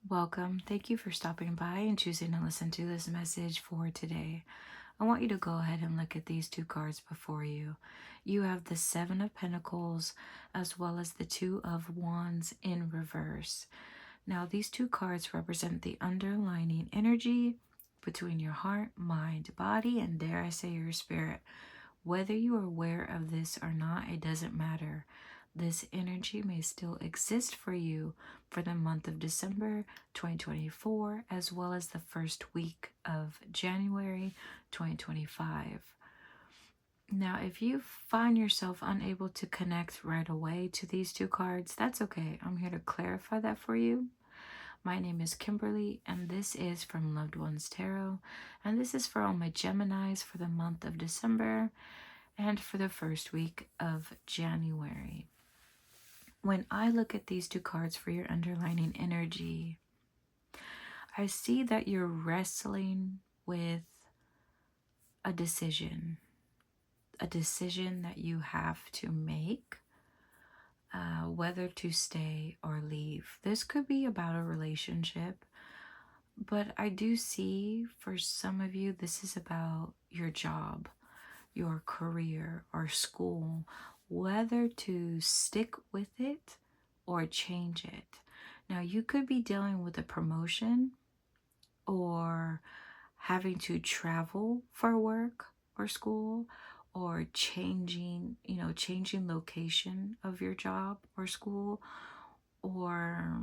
Welcome. Thank you for stopping by and choosing to listen to this message for today. I want you to go ahead and look at these two cards before you. You have the Seven of Pentacles as well as the Two of Wands in reverse. Now, these two cards represent the underlining energy between your heart, mind, body, and dare I say your spirit. Whether you are aware of this or not, it doesn't matter. This energy may still exist for you for the month of December 2024, as well as the first week of January 2025. Now, if you find yourself unable to connect right away to these two cards, that's okay. I'm here to clarify that for you. My name is Kimberly, and this is from Loved Ones Tarot, and this is for all my Geminis for the month of December and for the first week of January. When I look at these two cards for your underlining energy, I see that you're wrestling with a decision that you have to make, whether to stay or leave. This could be about a relationship, but I do see for some of you, this is about your job, your career, or school, whether to stick with it or change it. Now, you could be dealing with a promotion or having to travel for work or school, or changing location of your job or school, or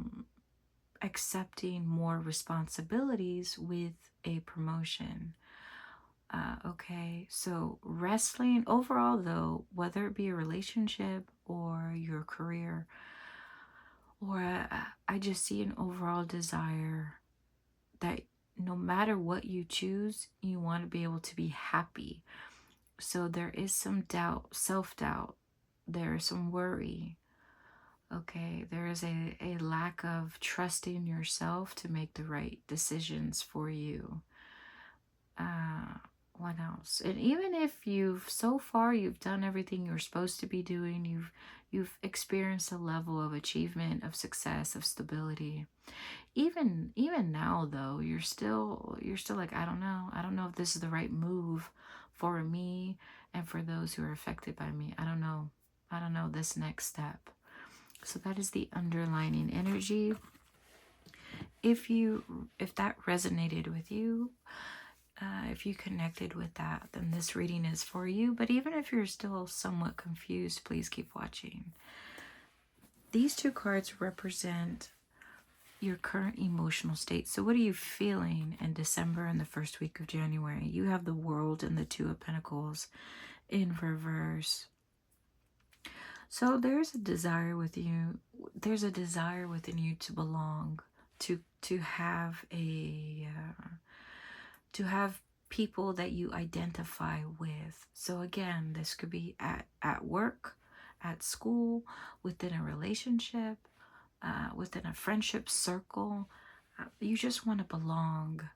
accepting more responsibilities with a promotion. Okay, so wrestling overall, though, whether it be a relationship or your career, or I just see an overall desire that no matter what you choose, you want to be able to be happy. So there is some doubt, self-doubt, there is some worry. Okay, there is a lack of trusting yourself to make the right decisions for you. What else? And even if you've done everything you're supposed to be doing, you've experienced a level of achievement, of success, of stability. Even now though, you're still like, I don't know if this is the right move for me and for those who are affected by me. I don't know this next step. So that is the underlining energy. If that resonated with you, if you connected with that, then this reading is for you. But even if you're still somewhat confused, please keep watching. These two cards represent your current emotional state. So what are you feeling in December and the first week of January? You have the World and the Two of Pentacles in reverse. So there's a desire with you. There's a desire within you to belong, to have people that you identify with. So again, this could be at work, at school, within a relationship, within a friendship circle. You just want to belong.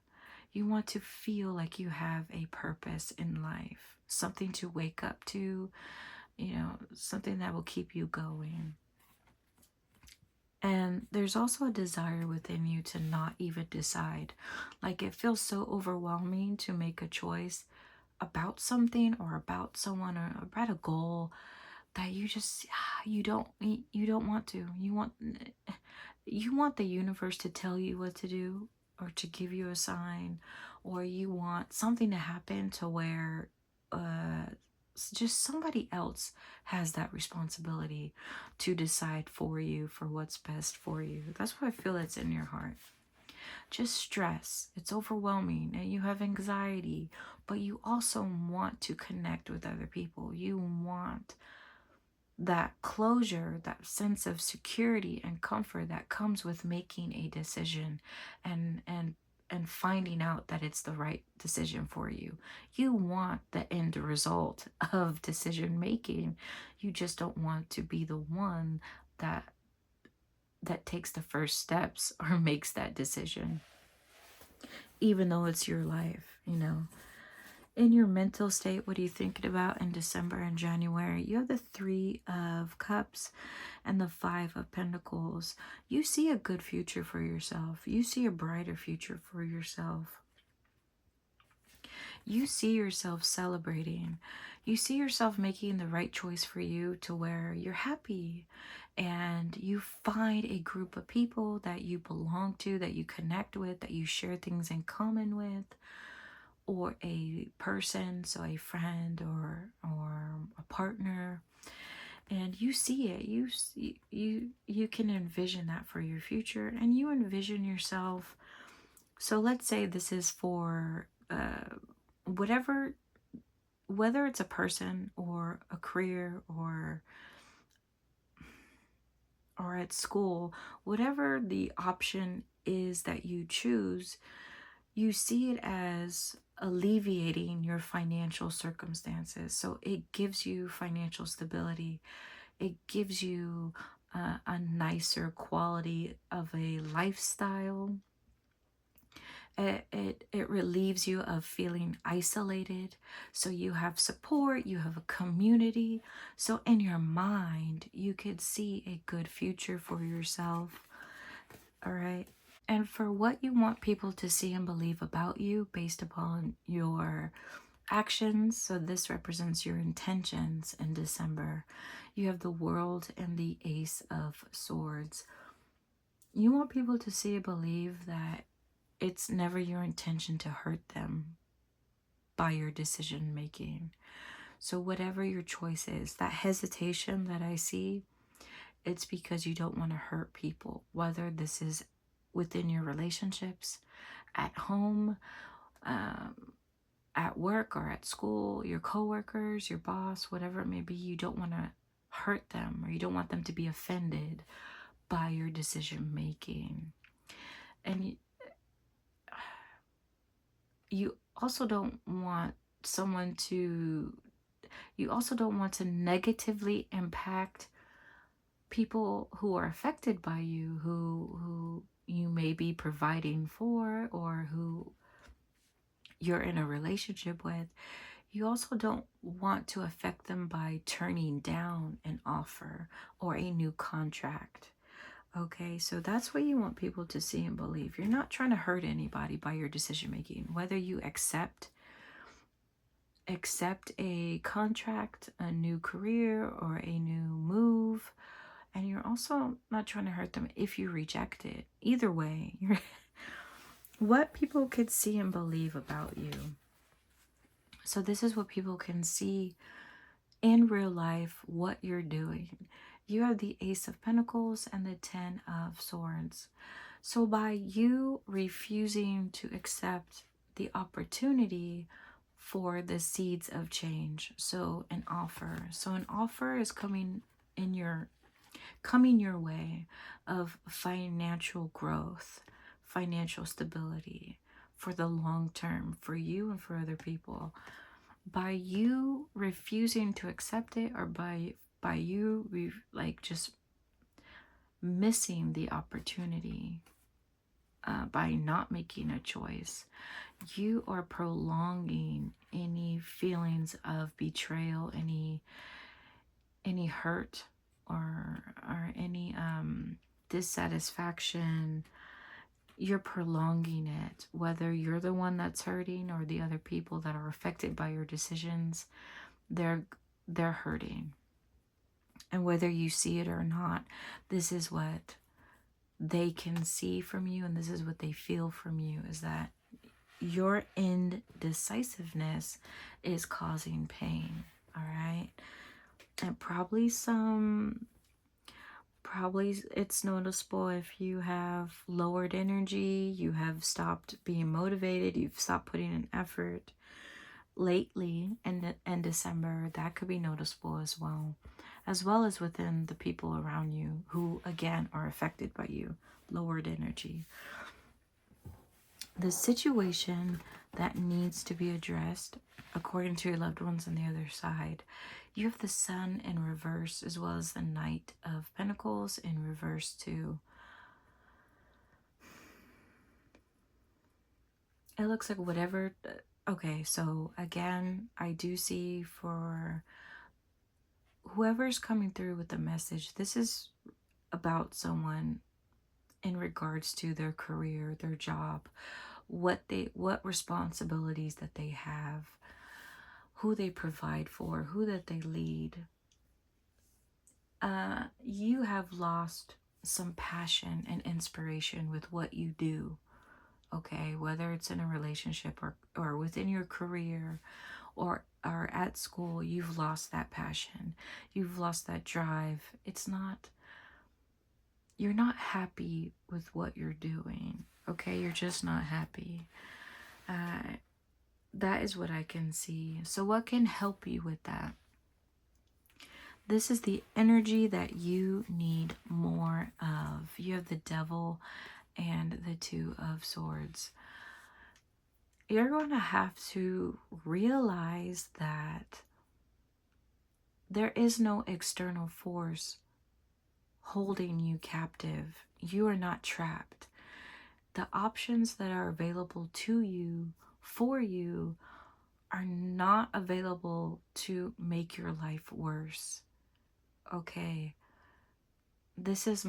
You want to feel like you have a purpose in life, something to wake up to, something that will keep you going. And there's also a desire within you to not even decide. Like, it feels so overwhelming to make a choice about something or about someone or about a goal that you don't want to. You want the universe to tell you what to do, or to give you a sign, or you want something to happen to where just somebody else has that responsibility to decide for you for what's best for you. That's why I feel it's in your heart. Just stress, it's overwhelming, and you have anxiety, but you also want to connect with other people. You want that closure, that sense of security and comfort that comes with making a decision and finding out that it's the right decision for you. You want the end result of decision making. You just don't want to be the one that takes the first steps or makes that decision, even though it's your life. In your mental state, what are you thinking about in December and January? You have the Three of Cups and the Five of Pentacles. You see a good future for yourself. You see a brighter future for yourself. You see yourself celebrating. You see yourself making the right choice for you to where you're happy and you find a group of people that you belong to, that you connect with, that you share things in common with, or a person, so a friend or a partner, and you see it. You can envision that for your future, and you envision yourself. So let's say this is for whatever, whether it's a person or a career or at school, whatever the option is that you choose, you see it as alleviating your financial circumstances. So it gives you financial stability. It gives you a nicer quality of a lifestyle. It relieves you of feeling isolated. So you have support, you have a community. So in your mind, you could see a good future for yourself. All right. And for what you want people to see and believe about you based upon your actions. So this represents your intentions in December. You have the World and the Ace of Swords. You want people to see and believe that it's never your intention to hurt them by your decision making. So whatever your choice is, that hesitation that I see, it's because you don't want to hurt people, whether this is within your relationships, at home, at work or at school, your coworkers, your boss, whatever it may be. You don't want to hurt them, or you don't want them to be offended by your decision making. And you also don't want someone to, you also don't want to negatively impact people who are affected by you, who you may be providing for, or who you're in a relationship with. You also don't want to affect them by turning down an offer or a new contract. Okay, so that's what you want people to see and believe. You're not trying to hurt anybody by your decision making, whether you accept a contract, a new career, or a new move. And you're also not trying to hurt them if you reject it. Either way, you're what people could see and believe about you. So this is what people can see in real life, what you're doing. You have the Ace of Pentacles and the Ten of Swords. So by you refusing to accept the opportunity for the seeds of change, so an offer. So an offer is coming your way of financial growth, financial stability for the long term, for you and for other people. By you refusing to accept it, or by you just missing the opportunity, by not making a choice, you are prolonging any feelings of betrayal, any hurt, or any dissatisfaction. You're prolonging it, whether you're the one that's hurting or the other people that are affected by your decisions. They're hurting, and whether you see it or not, this is what they can see from you, and this is what they feel from you, is that your indecisiveness is causing pain. All right. And probably it's noticeable if you have lowered energy, you have stopped being motivated, you've stopped putting in effort lately in December. That could be noticeable as well as within the people around you who again are affected by you. Lowered energy. The situation that needs to be addressed according to your loved ones on the other side. You have the Sun in reverse, as well as the Knight of Pentacles in reverse too. It looks like whatever Okay, so again, I do see for whoever's coming through with the message, this is about someone in regards to their career, their job, what responsibilities that they have, who they provide for, who that they lead. You have lost some passion and inspiration with what you do. Okay, whether it's in a relationship or within your career or at school, you've lost that passion. You've lost that drive. You're not happy with what you're doing. Okay, you're just not happy. Uh, that is what I can see. So, what can help you with that? This is the energy that you need more of. You have the Devil and the Two of Swords. You're going to have to realize that there is no external force holding you captive. You are not trapped. The options that are available to you, for you, are not available to make your life worse. Okay, this is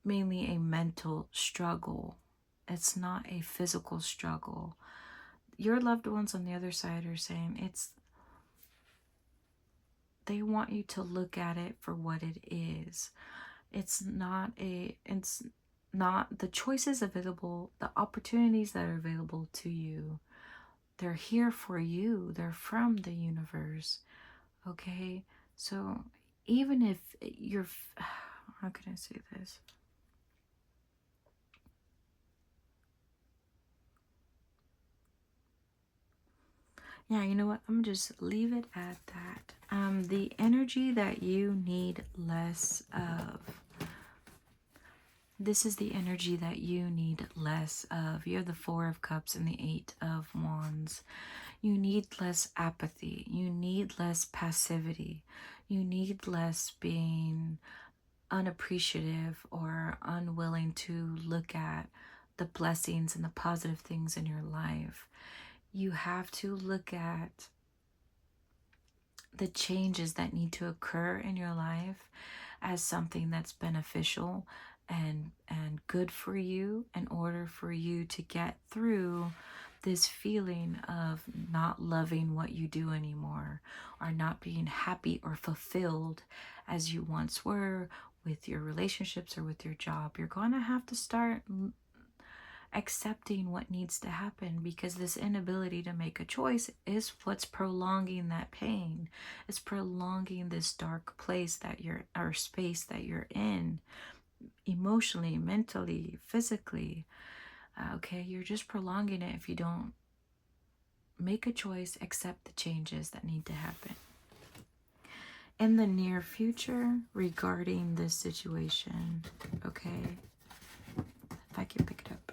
mainly a mental struggle. It's not a physical struggle. Your loved ones on the other side are saying they want you to look at it for what it is. It's not the choices available, the opportunities that are available to you. They're here for you. They're from the universe. Okay? So even if you're how can I say this? Yeah, you know what? I'm gonna just leave it at that. The energy that you need less of. This is the energy that you need less of. You have the Four of Cups and the Eight of Wands. You need less apathy. You need less passivity. You need less being unappreciative or unwilling to look at the blessings and the positive things in your life. You have to look at the changes that need to occur in your life as something that's beneficial and good for you in order for you to get through this feeling of not loving what you do anymore, or not being happy or fulfilled as you once were with your relationships or with your job. You're going to have to start accepting what needs to happen, because this inability to make a choice is what's prolonging that pain. It's prolonging this dark place that you're, or space that you're in, emotionally, mentally, physically. Okay, you're just prolonging it if you don't make a choice, accept the changes that need to happen. In the near future, regarding this situation, okay, if I can pick it up.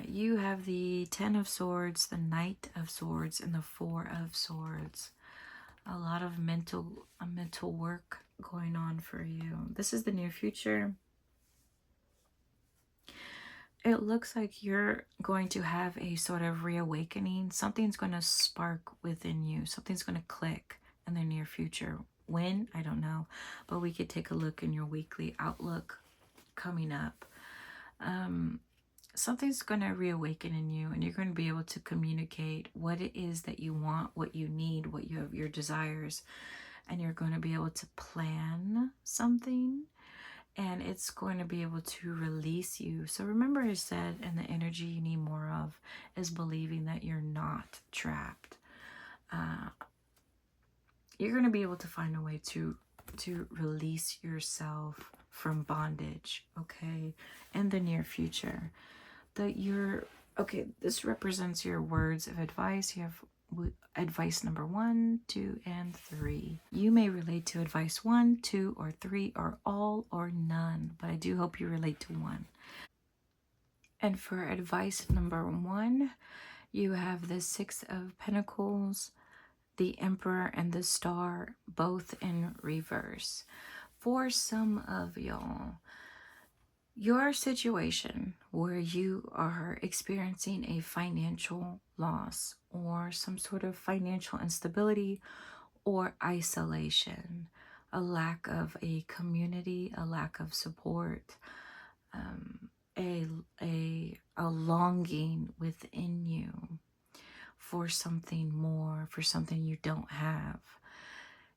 You have the Ten of Swords, the Knight of Swords, and the Four of Swords. A lot of mental work going on for you. This is the near future. It looks like you're going to have a sort of reawakening. Something's going to spark within you. Something's going to click in the near future. When? I don't know. But we could take a look in your weekly outlook coming up. Something's going to reawaken in you, and you're going to be able to communicate what it is that you want, what you need, what you have, your desires, and you're going to be able to plan something, and it's going to be able to release you. So remember, I said, and the energy you need more of is believing that you're not trapped. You're going to be able to find a way to release yourself from bondage, okay, in the near future. This represents your words of advice. You have advice number 1, 2, and 3. You may relate to advice 1, 2, or 3, or all, or none, but I do hope you relate to 1. And for advice number 1, you have the Six of Pentacles, the Emperor, and the Star, both in reverse. For some of y'all, Your situation where you are experiencing a financial loss or some sort of financial instability or isolation, a lack of a community, a lack of support, um, a longing within you for something more, for something you don't have.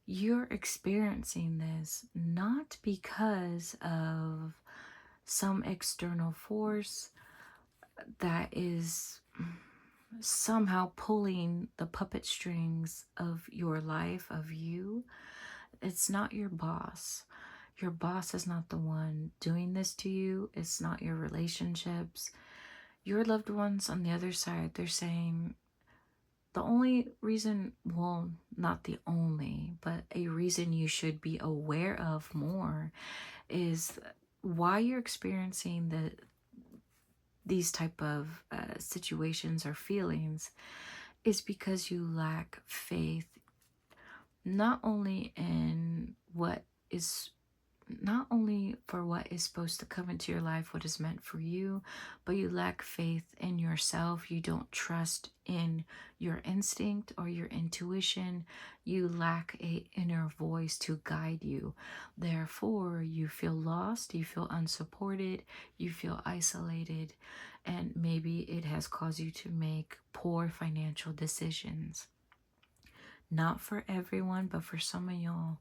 You're experiencing this not because of some external force that is somehow pulling the puppet strings of your life, of you. It's not your boss. Your boss is not the one doing this to you. It's not your relationships. Your loved ones on the other side, they're saying the only reason, well, not the only, but a reason you should be aware of more is why you're experiencing these type of situations or feelings is because you lack faith, not only in what is, not only for what is supposed to come into your life, what is meant for you, but you lack faith in yourself. You don't trust in your instinct or your intuition. You lack a inner voice to guide you. Therefore, you feel lost, you feel unsupported, you feel isolated, and maybe it has caused you to make poor financial decisions. Not for everyone, but for some of y'all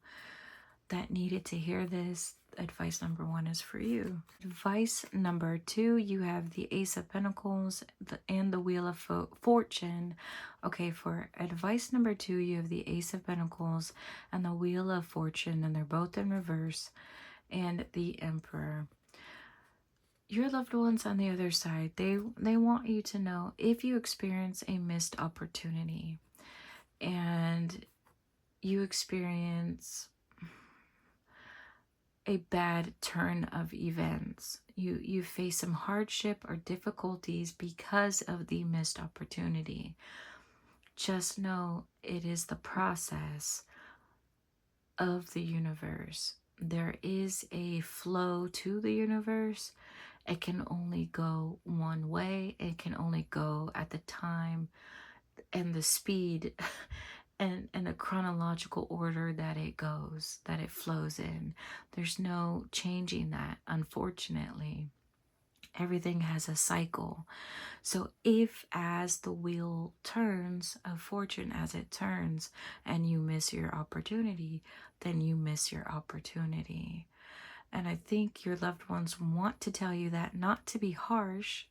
that needed to hear this, advice number 1 is for you. Advice number 2, you have the Ace of Pentacles and the Wheel of Fortune. Okay, for advice number 2, you have the Ace of Pentacles and the Wheel of Fortune, and they're both in reverse, and the Emperor. Your loved ones on the other side, they want you to know if you experience a missed opportunity and you experience a bad turn of events, you face some hardship or difficulties because of the missed opportunity, just know it is the process of the universe. There is a flow to the universe. It can only go one way. It can only go at the time and the speed and the chronological order that it goes, that it flows in. There's no changing that, unfortunately. Everything has a cycle. So if as the wheel turns of fortune, as it turns, and you miss your opportunity, then you miss your opportunity. And I think your loved ones want to tell you that, not to be harsh,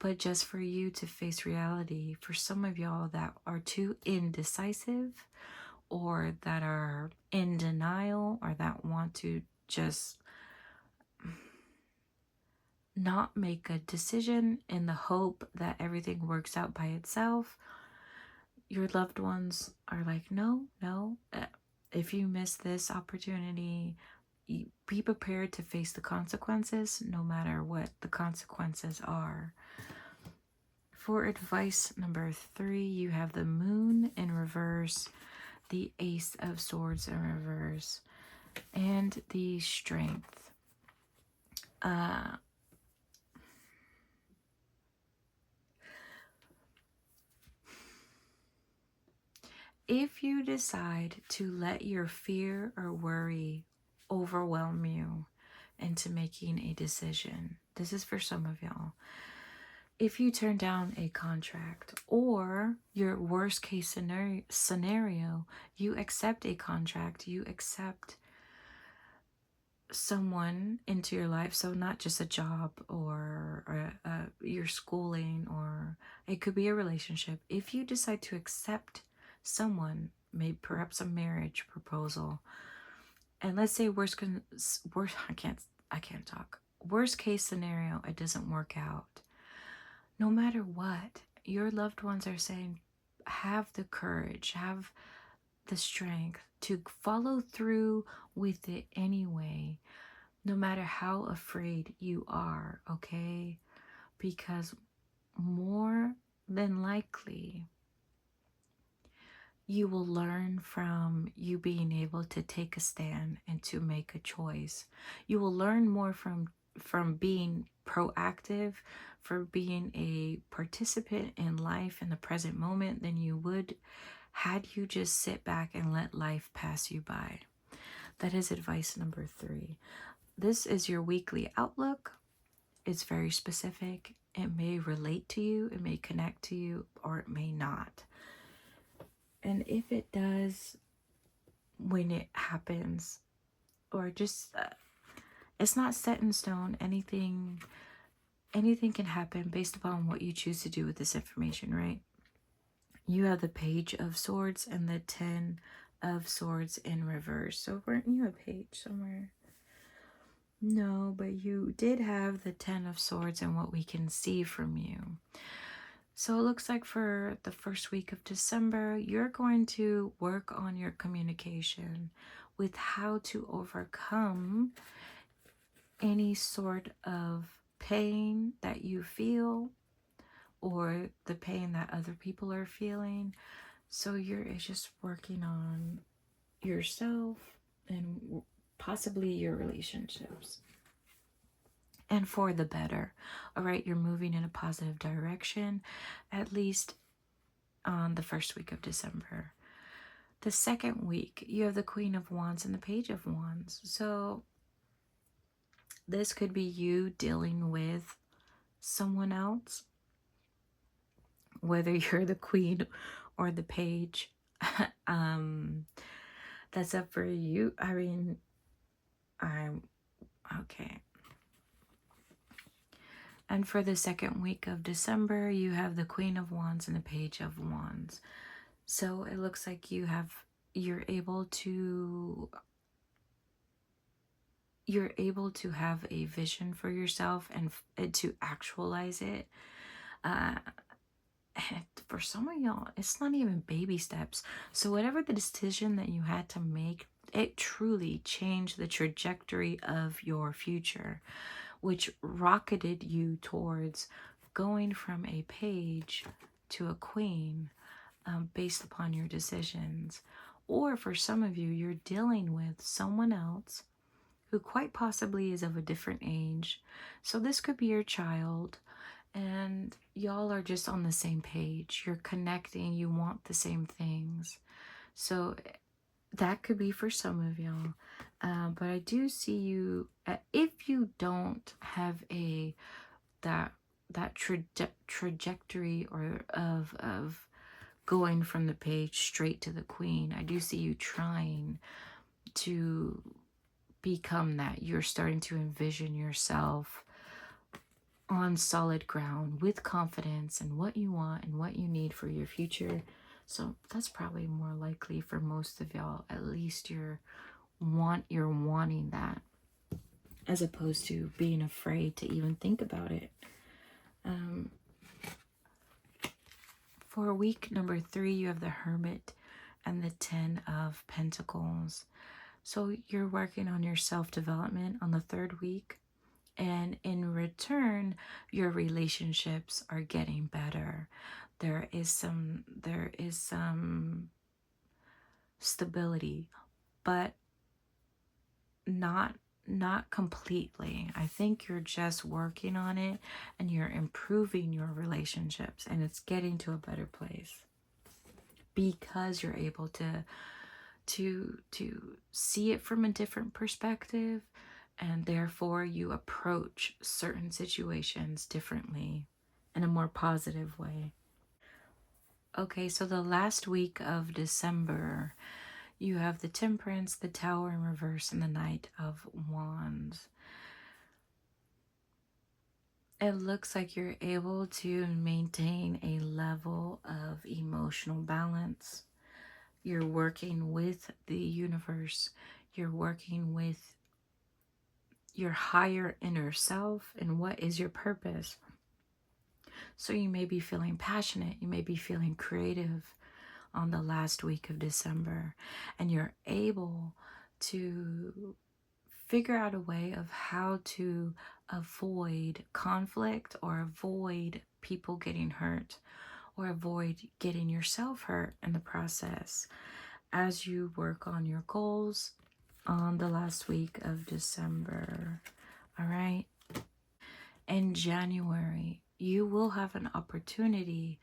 but just for you to face reality. For some of y'all that are too indecisive, or that are in denial, or that want to just not make a decision in the hope that everything works out by itself, your loved ones are like, no, if you miss this opportunity, be prepared to face the consequences, no matter what the consequences are. For advice number 3, you have the Moon in reverse, the Ace of Swords in reverse, and the Strength. If you decide to let your fear or worry overwhelm you into making a decision, this is for some of y'all. If you turn down a contract, or your worst case scenario, you accept a contract, you accept someone into your life, so not just a job or your schooling, or it could be a relationship. If you decide to accept someone, maybe perhaps a marriage proposal, and let's say worst I can't talk, worst case scenario, it doesn't work out. No matter what, your loved ones are saying, have the courage, have the strength to follow through with it anyway, no matter how afraid you are, okay? Because more than likely, you will learn from you being able to take a stand and to make a choice. You will learn more from from being proactive, for being a participant in life in the present moment than you would had you just sit back and let life pass you by. That is advice number 3. This is your weekly outlook. It's very specific. It may relate to you, it may connect to you, or it may not. And if it does, when it happens, or just it's not set in stone. Anything can happen based upon what you choose to do with this information, right? You have the Page of Swords and the 10 of Swords in reverse. So weren't you a page somewhere? No, but you did have the 10 of Swords and what we can see from you. So it looks like for the first week of December, you're going to work on your communication with how to overcome any sort of pain that you feel or the pain that other people are feeling. So you're just working on yourself and possibly your relationships. And for the better. All right, you're moving in a positive direction, at least on the first week of December. The second week, you have the Queen of Wands and the Page of Wands. So this could be you dealing with someone else, whether you're the queen or the page. That's up for you. I mean, I'm okay. And for the second week of December, you have the Queen of Wands and the Page of Wands. So it looks like you're able to have a vision for yourself and to actualize it. And for some of y'all, it's not even baby steps. So whatever the decision that you had to make, it truly changed the trajectory of your future, which rocketed you towards going from a page to a queen, based upon your decisions. Or for some of you, you're dealing with someone else who quite possibly is of a different age. So this could be your child, and y'all are just on the same page. You're connecting, you want the same things. So that could be for some of y'all. But I do see you, if you don't have that trajectory or of going from the page straight to the queen, I do see you trying to become that. You're starting to envision yourself on solid ground with confidence in what you want and what you need for your future. So that's probably more likely for most of y'all. At least you're wanting that, as opposed to being afraid to even think about it. For week number 3, you have the Hermit and the 10 of Pentacles. So you're working on your self-development on the 3rd week. And in return, your relationships are getting better. There is some stability, but not completely. I think you're just working on it and you're improving your relationships, and it's getting to a better place because you're able to see it from a different perspective, and therefore you approach certain situations differently in a more positive way. Okay, so the last week of December, you have the Temperance, the Tower in reverse, and the Knight of Wands. It looks like you're able to maintain a level of emotional balance. You're working with the universe. You're working with your higher inner self and what is your purpose. So you may be feeling passionate, you may be feeling creative on the last week of December, and you're able to figure out a way of how to avoid conflict or avoid people getting hurt or avoid getting yourself hurt in the process as you work on your goals on the last week of December. All right. in January, you will have an opportunity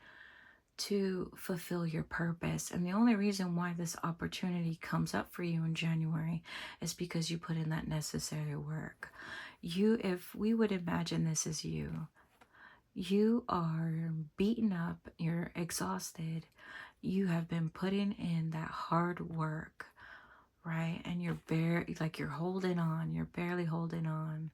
to fulfill your purpose. And the only reason why this opportunity comes up for you in January is because you put in that necessary work. If we would imagine this as you are beaten up, you're exhausted, you have been putting in that hard work, right? And you're holding on, you're barely holding on,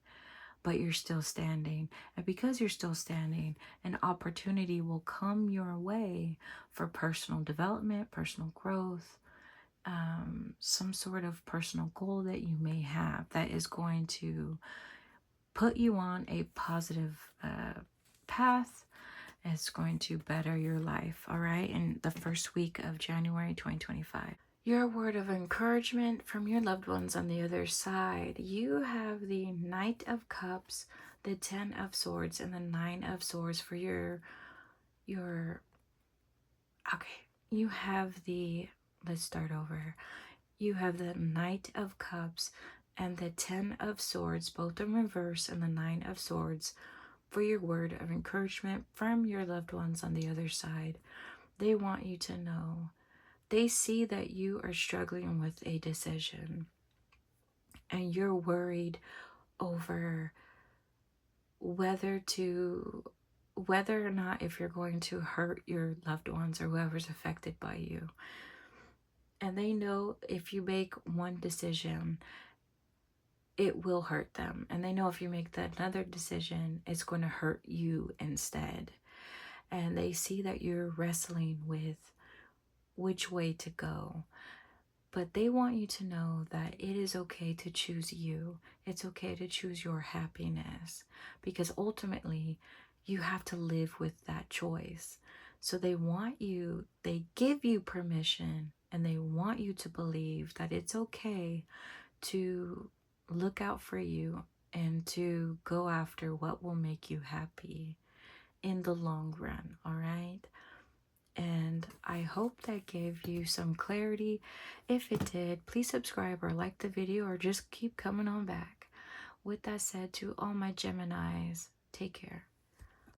but you're still standing. And because you're still standing, an opportunity will come your way for personal development, personal growth, some sort of personal goal that you may have that is going to put you on a positive path. It's going to better your life, all right? In the first week of January 2025. Your word of encouragement from your loved ones on the other side. You have the Knight of Cups, the Ten of Swords, and the Nine of Swords for your okay. You have let's start over. You have the Knight of Cups and the Ten of Swords, both in reverse, and the Nine of Swords for your word of encouragement from your loved ones on the other side. They want you to know. They see that you are struggling with a decision and you're worried over whether or not if you're going to hurt your loved ones or whoever's affected by you. And they know if you make one decision, it will hurt them. And they know if you make another decision, it's going to hurt you instead. And they see that you're wrestling with which way to go. But they want you to know that it is okay to choose you. It's okay to choose your happiness, because ultimately you have to live with that choice. So they give you permission, and they want you to believe that it's okay to look out for you and to go after what will make you happy in the long run, all right? And I hope that gave you some clarity. If it did, please subscribe or like the video, or just keep coming on back. With that said, to all my Geminis, take care.